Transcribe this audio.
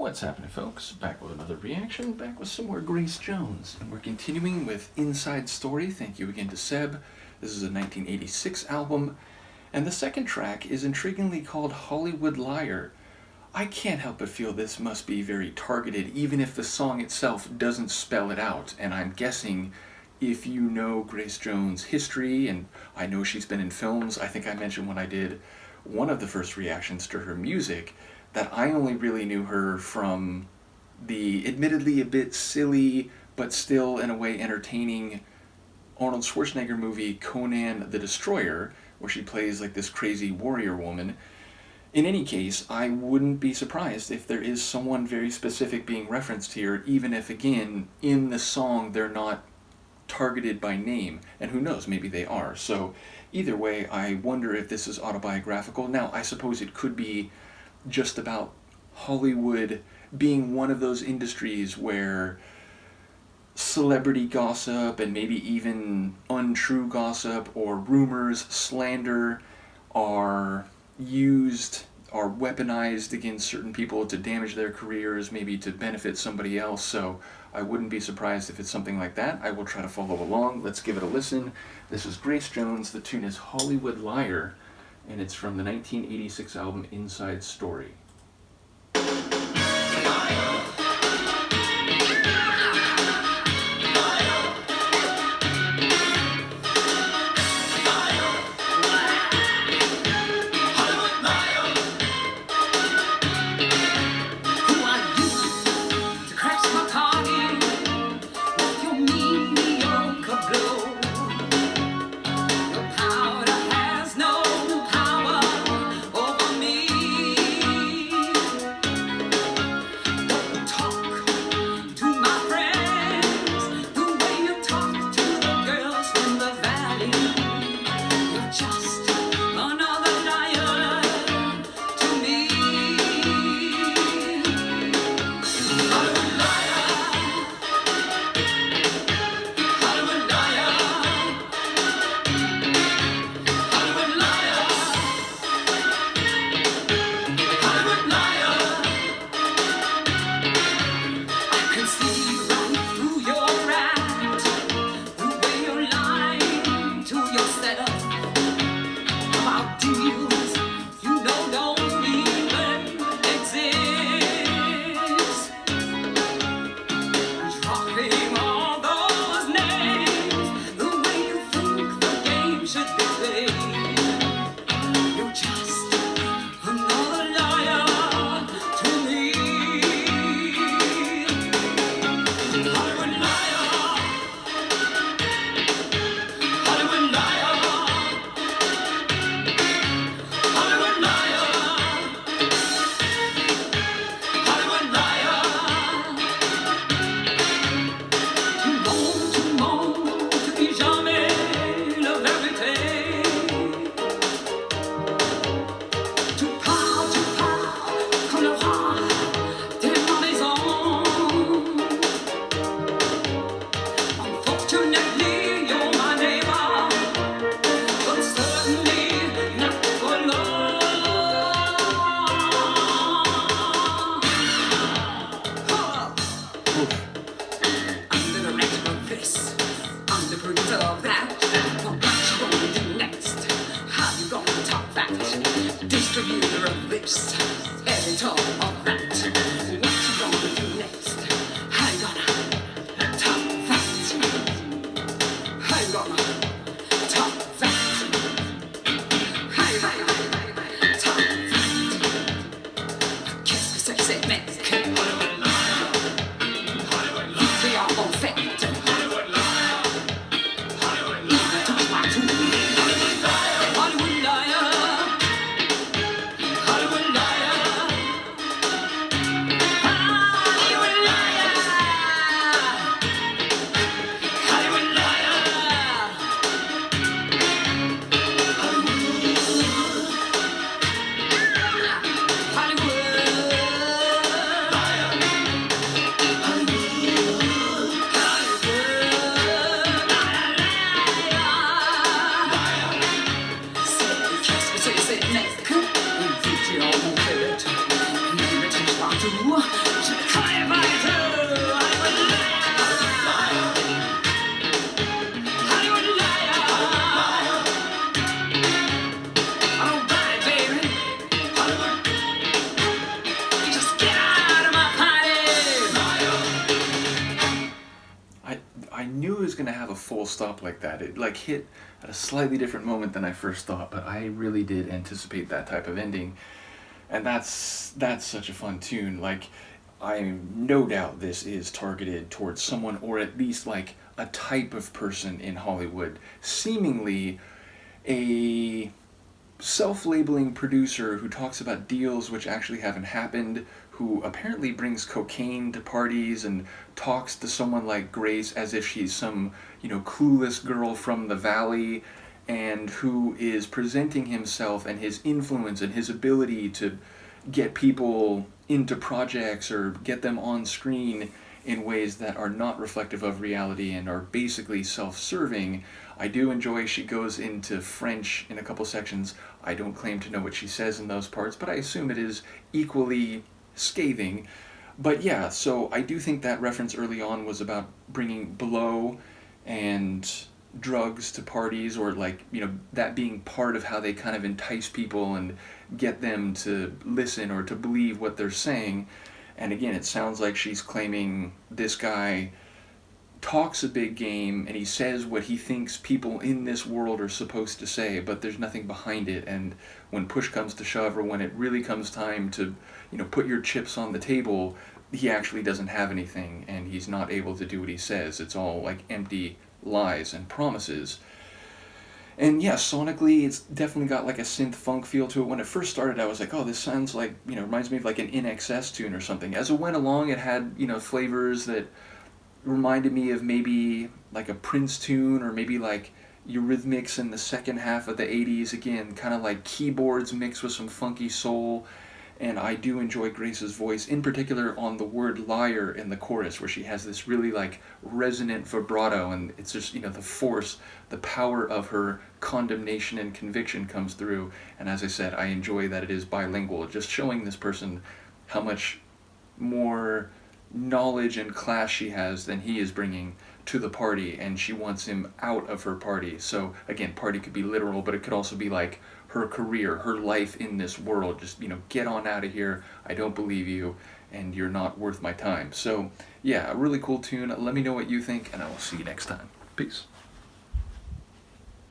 What's happening, folks? Back with another reaction, back with some more Grace Jones. And we're continuing with Inside Story. Thank you again to Seb. This is a 1986 album. And the second track is intriguingly called Hollywood Liar. I can't help but feel this must be very targeted, even if the song itself doesn't spell it out. And I'm guessing if you know Grace Jones' history, and I know she's been in films, I think I mentioned when I did one of the first reactions to her music, that I only really knew her from the admittedly a bit silly, but still in a way entertaining Arnold Schwarzenegger movie Conan the Destroyer, where she plays like this crazy warrior woman. In any case, I wouldn't be surprised if there is someone very specific being referenced here, even if, again, in the song they're not targeted by name, and who knows, maybe they are. So either way, I wonder if this is autobiographical. Now, I suppose it could be just about Hollywood being one of those industries where celebrity gossip and maybe even untrue gossip or rumors, slander are used, are weaponized against certain people to damage their careers, maybe to benefit somebody else. So I wouldn't be surprised if it's something like that. I will try to follow along. Let's give it a listen. This is Grace Jones. The tune is Hollywood Liar, and it's from the 1986 album Inside Story. Distributor of this, editor of that. What you gonna do next? How you gonna top that? How you gonna top that? How you gonna top that? Qu'est-ce que c'est que ces mecs? Hollywood liar, Hollywood liar. They are en fait Hollywood liar, Hollywood liar. Touche pas tout. Hollywood liar, Hollywood liar. going to have a full stop like that. It like hit at a slightly different moment than I first thought, but I really did anticipate that type of ending. And that's such a fun tune. Like, I no doubt this is targeted towards someone, or at least like a type of person in Hollywood, seemingly a self-labeling producer who talks about deals which actually haven't happened, who apparently brings cocaine to parties and talks to someone like Grace as if she's some, clueless girl from the valley, and who is presenting himself and his influence and his ability to get people into projects or get them on screen in ways that are not reflective of reality and are basically self-serving. I do enjoy she goes into French in a couple sections. I don't claim to know what she says in those parts, but I assume it is equally scathing. But yeah, so I do think that reference early on was about bringing blow and drugs to parties, or like, that being part of how they kind of entice people and get them to listen or to believe what they're saying. And again, it sounds like she's claiming this guy talks a big game and he says what he thinks people in this world are supposed to say, but there's nothing behind it. And when push comes to shove, or when it really comes time to, put your chips on the table, he actually doesn't have anything and he's not able to do what he says. It's all like empty lies and promises. And yeah, sonically, it's definitely got like a synth funk feel to it. When it first started, I was like, oh, this sounds like, reminds me of like an NXS tune or something. As it went along, it had, flavors that reminded me of maybe like a Prince tune, or maybe like Eurythmics in the second half of the 80s. Again, kind of like keyboards mixed with some funky soul. And I do enjoy Grace's voice, in particular on the word liar in the chorus, where she has this really like resonant vibrato, and it's just, the force, the power of her condemnation and conviction comes through. And as I said, I enjoy that it is bilingual, just showing this person how much more knowledge and class she has than he is bringing to the party, and she wants him out of her party. So again, party could be literal, but it could also be like her career, her life in this world. Just, get on out of here. I don't believe you, and you're not worth my time. So yeah, a really cool tune. Let me know what you think, and I will see you next time. Peace.